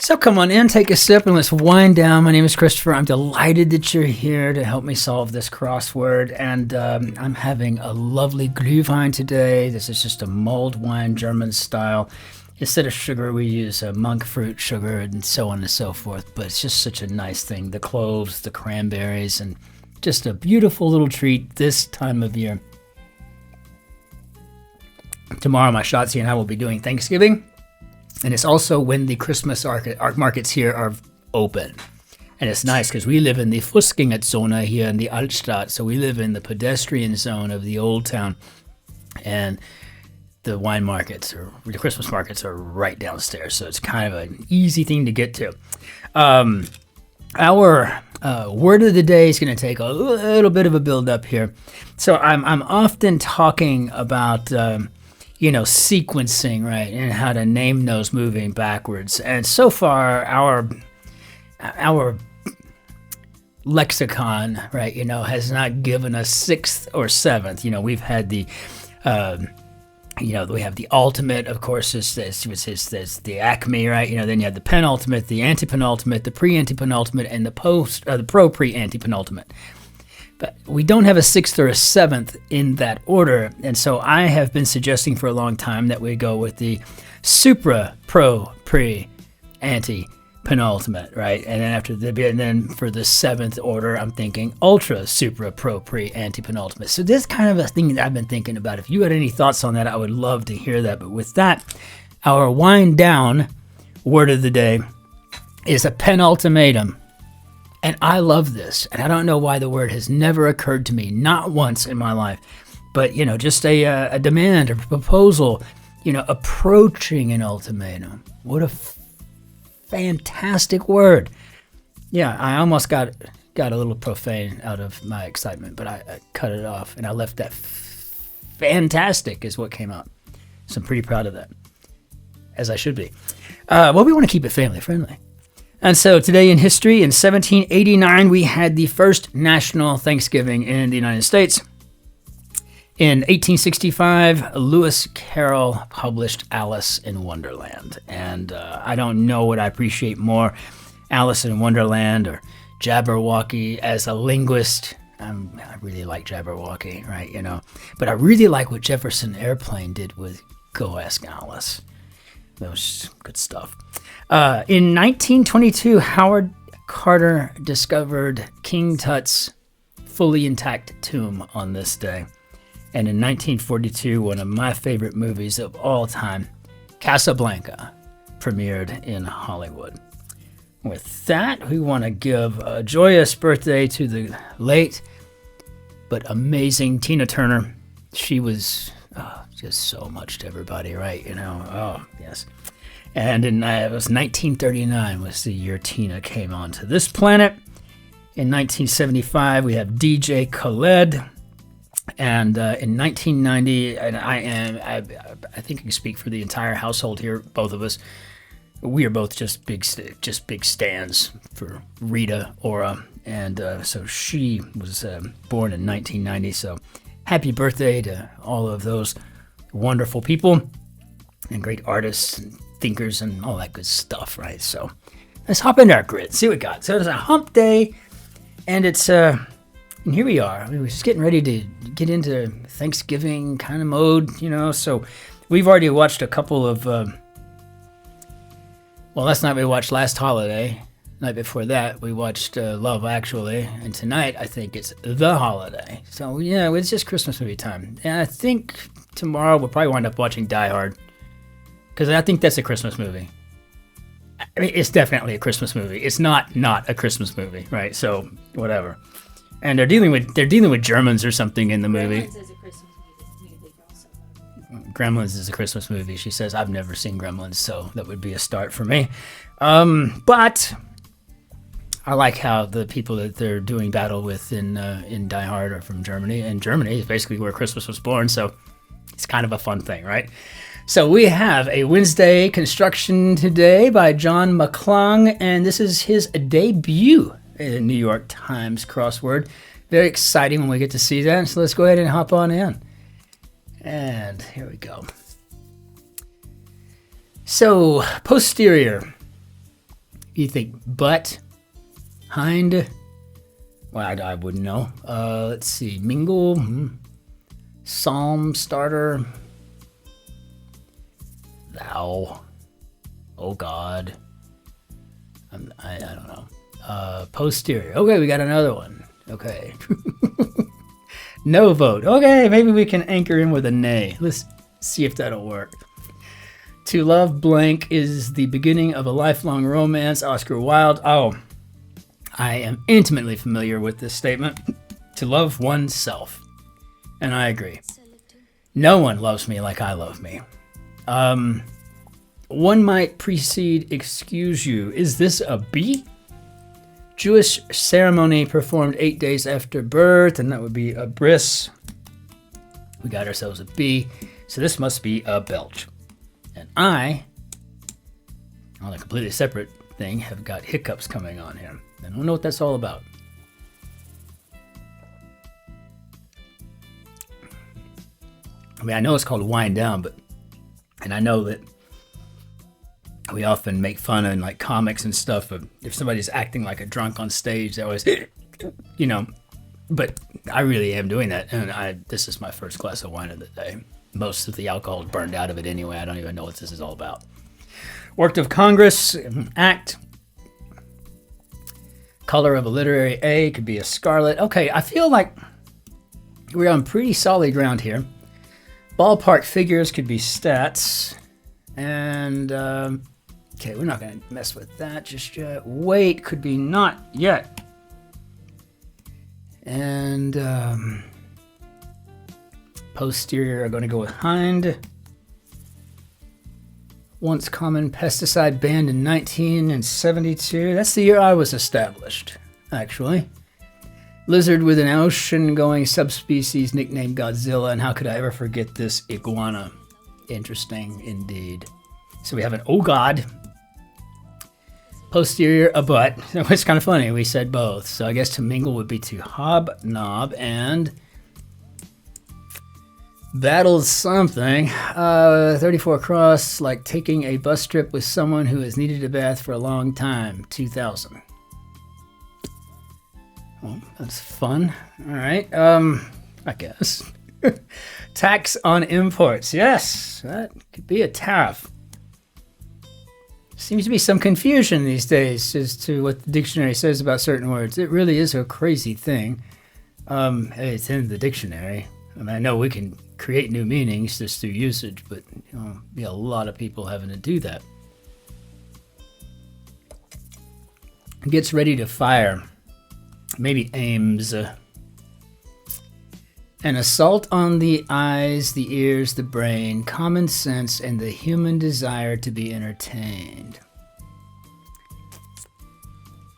So come on in, take a sip, and let's wind down. My name is Christopher. I'm delighted that you're here to help me solve this crossword. And I'm having a lovely Glühwein today. This is just a mulled wine, German style. Instead of sugar, we use monk fruit sugar and so on and so forth. But it's just such a nice thing. The cloves, the cranberries, and just a beautiful little treat this time of year. Tomorrow, my Shotzi and I will be doing Thanksgiving. And it's also when the Christmas markets here are open. And it's nice because we live in the Fußgängerzone here in the Altstadt. So we live in the pedestrian zone of the old town. And the wine markets, or the Christmas markets, are right downstairs. So it's kind of an easy thing to get to. Our word of the day is going to take a little bit of a build up here. So I'm often talking about sequencing, right, and how to name those moving backwards. And so far, our lexicon, right, has not given us sixth or seventh. We've had the, we have the ultimate, of course, is the acme, right? Then you have the penultimate, the antepenultimate, the pre-antepenultimate, and the pro-pre-antepenultimate. But we don't have a sixth or a seventh in that order. And so I have been suggesting for a long time that we go with the supra, pro, pre, ante, penultimate, right? And then for the seventh order, I'm thinking ultra, supra, pro, pre, ante, penultimate. So this is kind of a thing that I've been thinking about. If you had any thoughts on that, I would love to hear that. But with that, our wind down word of the day is a penultimatum. And I love this, and I don't know why the word has never occurred to me, not once in my life. But, just a demand, a proposal, approaching an ultimatum. What a fantastic word. Yeah, I almost got a little profane out of my excitement, but I cut it off, and I left that fantastic is what came out. So I'm pretty proud of that, as I should be. We want to keep it family friendly. And so today in history, in 1789, we had the first national Thanksgiving in the United States. In 1865, Lewis Carroll published Alice in Wonderland. And I don't know what I appreciate more, Alice in Wonderland or Jabberwocky. As a linguist, I really like Jabberwocky, right? But I really like what Jefferson Airplane did with Go Ask Alice. That was good stuff. In 1922, Howard Carter discovered King Tut's fully intact tomb on this day. And in 1942, one of my favorite movies of all time, Casablanca, premiered in Hollywood. With that, we want to give a joyous birthday to the late but amazing Tina Turner. She was just so much to everybody, right? Oh, yes. And it was 1939 was the year Tina came onto this planet. In 1975, we have DJ Khaled. And in 1990, and I think I can speak for the entire household here, both of us. We are both just big stands for Rita Ora. And so she was born in 1990. So happy birthday to all of those wonderful people and great artists and thinkers and all that good stuff, right? So let's hop into our grid, see what we got. So it's a hump day, and it's and here we are. We're just getting ready to get into Thanksgiving kind of mode, So we've already watched a couple of last night we watched Last Holiday. Night before that we watched Love Actually, and tonight I think it's The Holiday. So yeah, it's just Christmas movie time. And I think tomorrow we'll probably wind up watching Die Hard, because I think that's a Christmas movie. I mean, it's definitely a Christmas movie. It's not a Christmas movie, right? So whatever. And they're dealing with Germans or something in the movie. Gremlins is a Christmas movie also. Gremlins is a Christmas movie. She says, I've never seen Gremlins, so that would be a start for me. But I like how the people that they're doing battle with in Die Hard are from Germany. And Germany is basically where Christmas was born, so it's kind of a fun thing, right? So we have a Wednesday construction today by John McClung, and this is his debut in New York Times Crossword. Very exciting when we get to see that, so let's go ahead and hop on in. And here we go. So, posterior. You think butt, hind? Well, I wouldn't know. Let's see. Mingle, psalm starter, thou, oh God. I don't know. Posterior. Okay, we got another one. Okay. No vote. Okay, maybe we can anchor in with a nay. Let's see if that'll work. To love blank is the beginning of a lifelong romance. Oscar Wilde. Oh, I am intimately familiar with this statement. To love oneself. And I agree. No one loves me like I love me. One might precede excuse you. Is this a B? Jewish ceremony performed 8 days after birth, and that would be a bris. We got ourselves a B, so this must be a belch. And I, on a completely separate thing, have got hiccups coming on here. I don't know what that's all about. I mean, I know it's called wind down, and I know that we often make fun in like comics and stuff of if somebody's acting like a drunk on stage, they always, you know, but I really am doing that. And this is my first glass of wine of the day. Most of the alcohol is burned out of it anyway. I don't even know what this is all about. Worked of Congress, act. Color of a literary A could be a scarlet. Okay, I feel like we're on pretty solid ground here. Ballpark figures could be stats. And, okay, we're not going to mess with that just yet. Weight could be not yet. And posterior are going to go with hind. Once common pesticide banned in 1972. That's the year I was established, actually. Lizard with an ocean-going subspecies nicknamed Godzilla. And how could I ever forget this iguana? Interesting indeed. So we have an oh God. Posterior, a butt. It's kind of funny. We said both. So I guess to mingle would be to hobnob and battle something. 34 cross, like taking a bus trip with someone who has needed a bath for a long time. 2000. Well, that's fun. All right. I guess. Tax on imports. Yes, that could be a tariff. Seems to be some confusion these days as to what the dictionary says about certain words. It really is a crazy thing. Hey, it's in the dictionary. I mean, I know we can create new meanings just through usage, but you know, be a lot of people having to do that. Gets ready to fire. Maybe aims. An assault on the eyes, the ears, the brain, common sense, and the human desire to be entertained.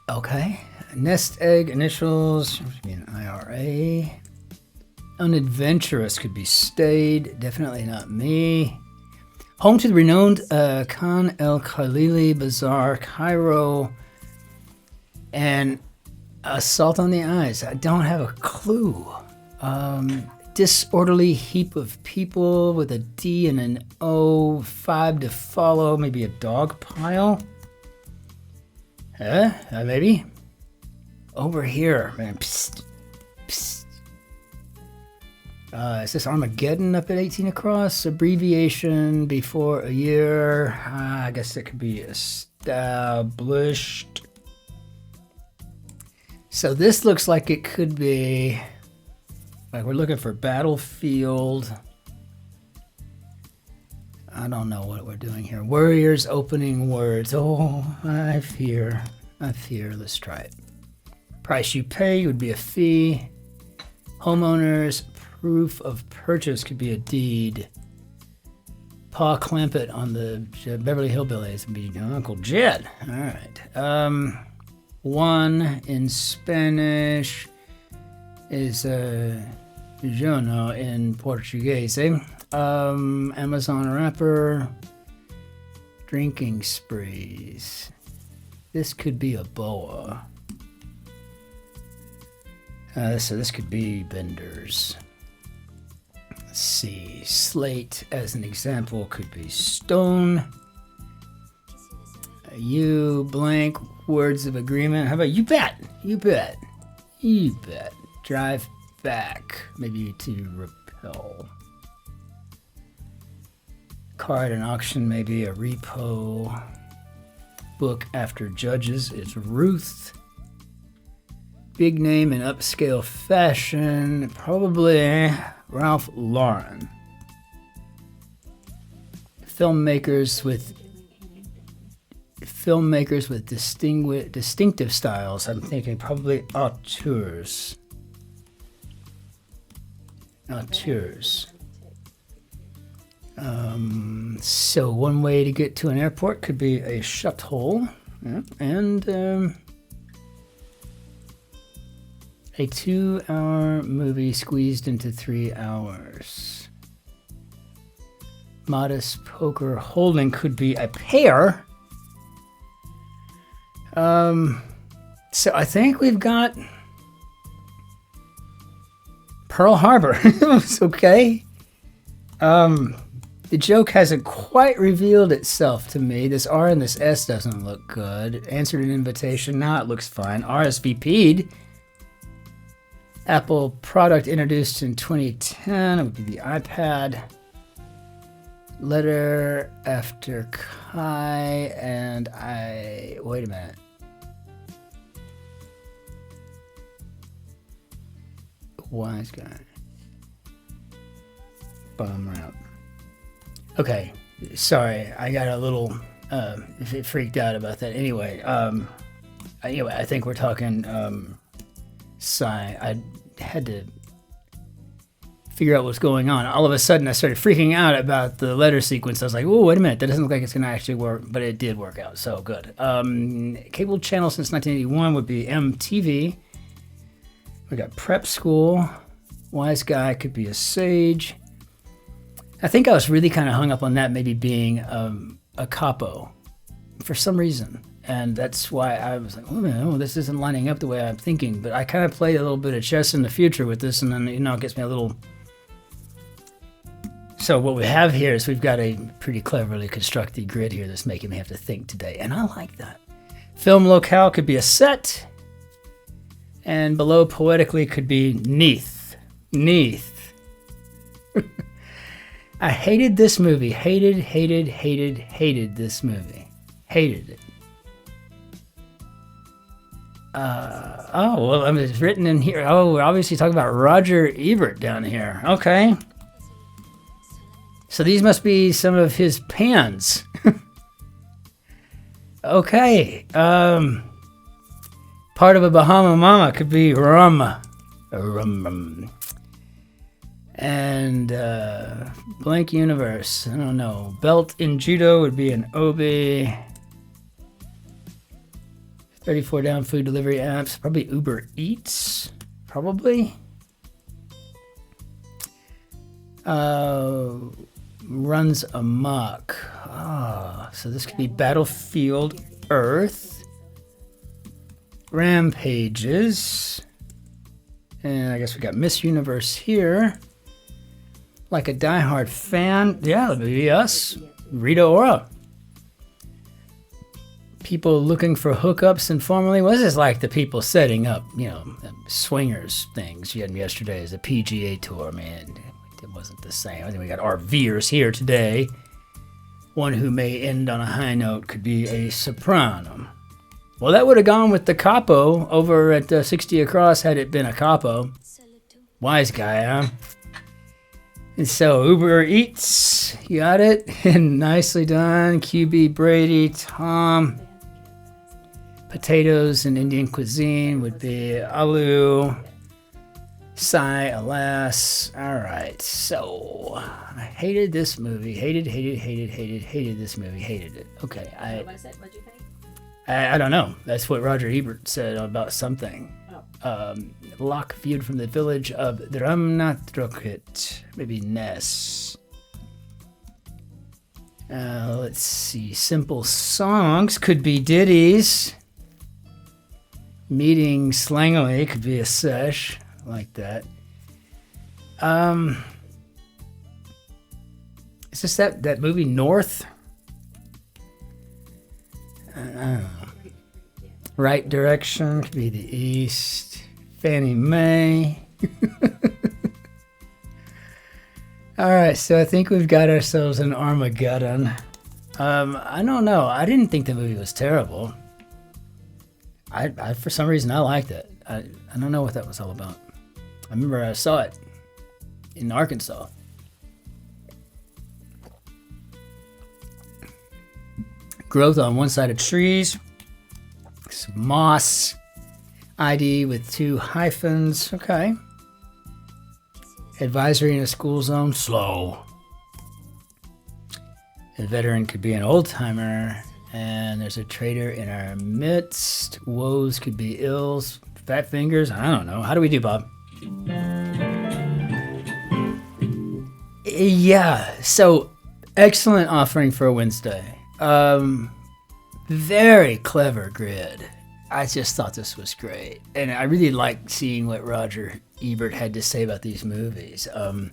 Okay. Nest egg, initials, an IRA. Unadventurous could be stayed, definitely not me. Home to the renowned Khan el Khalili Bazaar, Cairo. And assault on the eyes. I don't have a clue. Disorderly heap of people with a D and an O, 5 to follow, maybe a dog pile. Maybe. Over here, man. Psst. Psst. Is this Armageddon up at 18 across? Abbreviation before a year. I guess it could be established. So this looks like it could be, like we're looking for battlefield. I don't know what we're doing here. Warriors opening words. Oh, I fear. Let's try it. Price you pay would be a fee. Homeowners, proof of purchase could be a deed. Pa Clampett on the Beverly Hillbillies would be Uncle Jed. All right. One in Spanish is Jono in Portuguese. Amazon wrapper. Drinking sprees. This could be a boa. So this could be benders. Let's see. Slate, as an example, could be stone. You blank words of agreement. How about you bet? You bet. You bet. Drive back. Maybe to repel. Car at an auction, maybe a repo. Book after judges is Ruth. Big name in upscale fashion, probably Ralph Lauren. Filmmakers with distinctive styles. I'm thinking probably auteurs. So one way to get to an airport could be a shuttle, and a 2-hour movie squeezed into 3 hours. Modest poker holding could be a pair. So I think we've got Pearl Harbor. It's okay. The joke hasn't quite revealed itself to me. This R and this S doesn't look good. Answered an invitation. Now it looks fine. RSVP'd. Apple product introduced in 2010. It would be the iPad. Letter after Kai and I. Wait a minute. Wise guy. Bum rap. Okay, sorry, I got a little freaked out about that. Anyway, I think we're talking I had to figure out what's going on. All of a sudden, I started freaking out about the letter sequence. I was like, "Oh, wait a minute, that doesn't look like it's going to actually work," but it did work out. So good. Cable channel since 1981 would be MTV. We got prep school. Wise guy could be a sage. I think I was really kind of hung up on that maybe being a capo for some reason. And that's why I was like, oh, this isn't lining up the way I'm thinking. But I kind of played a little bit of chess in the future with this, and then, it gets me a little... So what we have here is we've got a pretty cleverly constructed grid here that's making me have to think today. And I like that. Film locale could be a set. And below poetically could be Neath. Neath. I hated this movie. Hated this movie. Hated it. Well, it's written in here. Oh, we're obviously talking about Roger Ebert down here. Okay. So these must be some of his pans. Okay. Part of a Bahama Mama could be rum. And blank universe. I don't know. Belt in judo would be an obi. 34 down food delivery apps. Probably Uber Eats. Probably. Runs amok. So this could be Battlefield Earth. Rampages. And I guess we got Miss Universe here. Like a diehard fan. Yeah, that would be us. Rita Ora. People looking for hookups informally. Well, this is like the people setting up, swingers things you had yesterday as a PGA tour, man. It wasn't the same. I think we got RVers here today. One who may end on a high note could be a soprano. Well, that would have gone with the capo over at 60 Across had it been a capo. Wise guy, huh? And so Uber Eats, you got it? And nicely done. QB Brady, Tom. Potatoes in Indian cuisine would be aloo. Sigh, alas. All right, so I hated this movie. Hated this movie. Hated it. Okay, What'd you think? I don't know. That's what Roger Ebert said about something. Locke viewed from the village of Dramnatrokit. Maybe Ness. Let's see. Simple songs could be ditties. Meeting slangily could be a sesh. Like that. Is this that movie North? I don't know. Right direction could be the east. Fannie Mae. All right, so I think we've got ourselves an Armageddon. I don't know. I didn't think the movie was terrible. I for some reason I liked it. I don't know what that was all about. I remember I saw it in Arkansas. Growth on one side of trees. Some moss. ID with 2 hyphens. Okay. Advisory in a school zone. Slow. A veteran could be an old timer. And there's a traitor in our midst. Woes could be ills. Fat fingers. I don't know. How do we do, Bob? Yeah. So excellent offering for a Wednesday. Very clever grid. I just thought this was great. And I really liked seeing what Roger Ebert had to say about these movies. An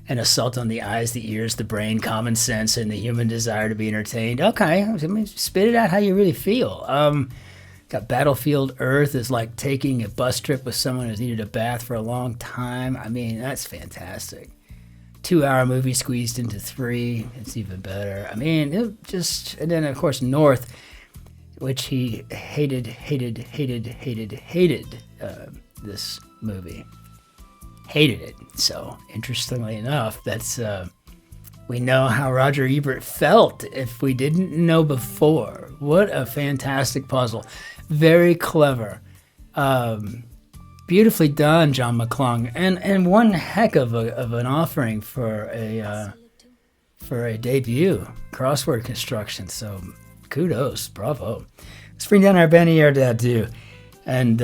assault on the eyes, the ears, the brain, common sense, and the human desire to be entertained. Okay, I mean, spit it out how you really feel. Got Battlefield Earth is like taking a bus trip with someone who's needed a bath for a long time. I mean, that's fantastic. 2-hour movie squeezed into 3. It's even better. I mean, and then of course North, which he hated this movie. Hated it. So interestingly enough, that's we know how Roger Ebert felt if we didn't know before. What a fantastic puzzle. Very clever. Beautifully done, John McClung. And one heck of an offering for a debut crossword construction. So kudos, bravo. Let's bring down our Benny Dadu. And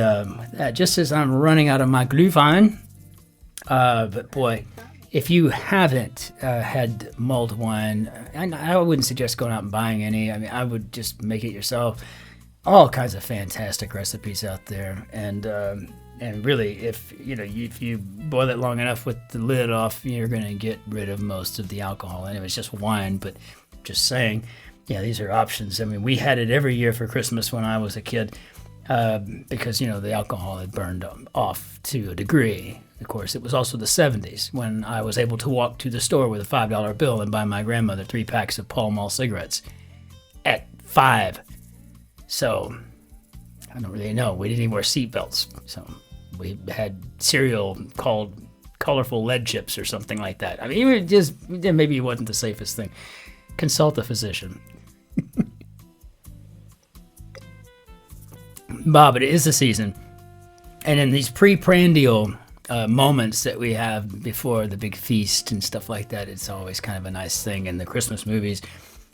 just as I'm running out of my Glühwein, but boy, if you haven't had mulled wine, I wouldn't suggest going out and buying any. I mean, I would just make it yourself. All kinds of fantastic recipes out there, and really, if you boil it long enough with the lid off, you're going to get rid of most of the alcohol. And it was just wine, but just saying, yeah, these are options. I mean, we had it every year for Christmas when I was a kid, because the alcohol had burned off to a degree. Of course, it was also the 70s when I was able to walk to the store with a $5 bill and buy my grandmother 3 packs of Pall Mall cigarettes at 5. So I don't really know. We didn't even wear seatbelts. So we had cereal called colorful lead chips or something like that. I mean, maybe it wasn't the safest thing. Consult a physician. Bob, it is the season. And in these pre-prandial moments that we have before the big feast and stuff like that, it's always kind of a nice thing. In the Christmas movies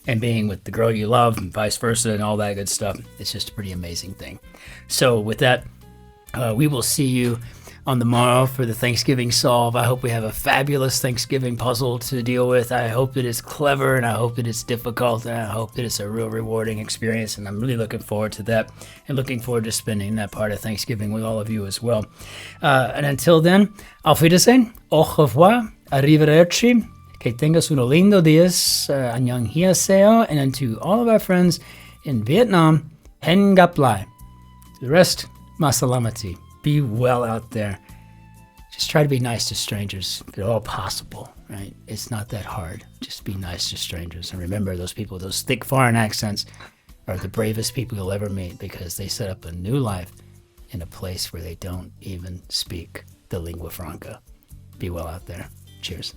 and being with the girl you love and vice versa and all that good stuff, it's just a pretty amazing thing. So with that, we will see you on the morrow for the Thanksgiving solve. I hope we have a fabulous Thanksgiving puzzle to deal with. I hope that it's clever, and I hope that it's difficult, and I hope that it's a real rewarding experience, and I'm really looking forward to that, and looking forward to spending that part of Thanksgiving with all of you as well. And until then, auf Wiedersehen, au revoir, arrivederci, que tengas uno lindo días, annyeonghaseyo, and to all of our friends in Vietnam, hen gap lai. The rest, masalamati. Be well out there. Just try to be nice to strangers if at all possible, right? It's not that hard. Just be nice to strangers. And remember, those people with those thick foreign accents are the bravest people you'll ever meet, because they set up a new life in a place where they don't even speak the lingua franca. Be well out there. Cheers.